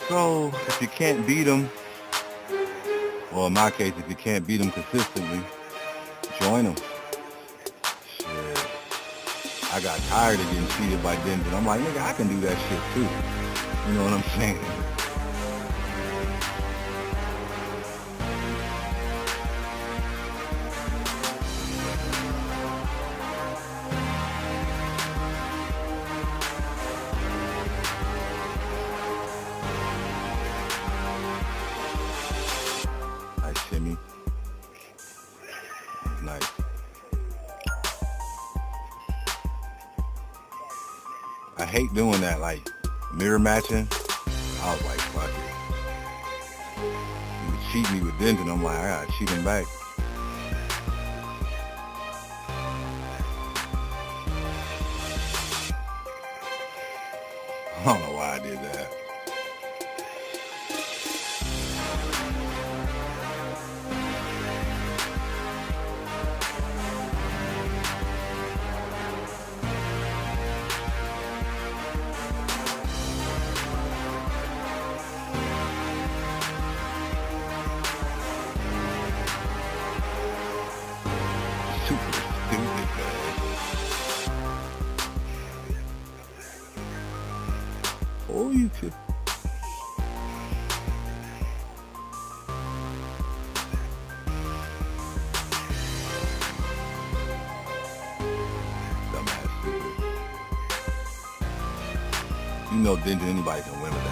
So, if you can't beat them, well, in my case, if you can't beat them consistently, join them. Shit. I got tired of getting cheated by Denver. I'm like, nigga, I can do that shit too. You know what I'm saying? Nice shimmy. Nice. I hate doing that, like mirror matching. I was like, fuck it. He was cheating me with Denton. I'm like, I gotta cheat him back. I don't know why I did that. Super stupid, man. Oh, you could. Dumbass stupid. You know, Denton, anybody can win with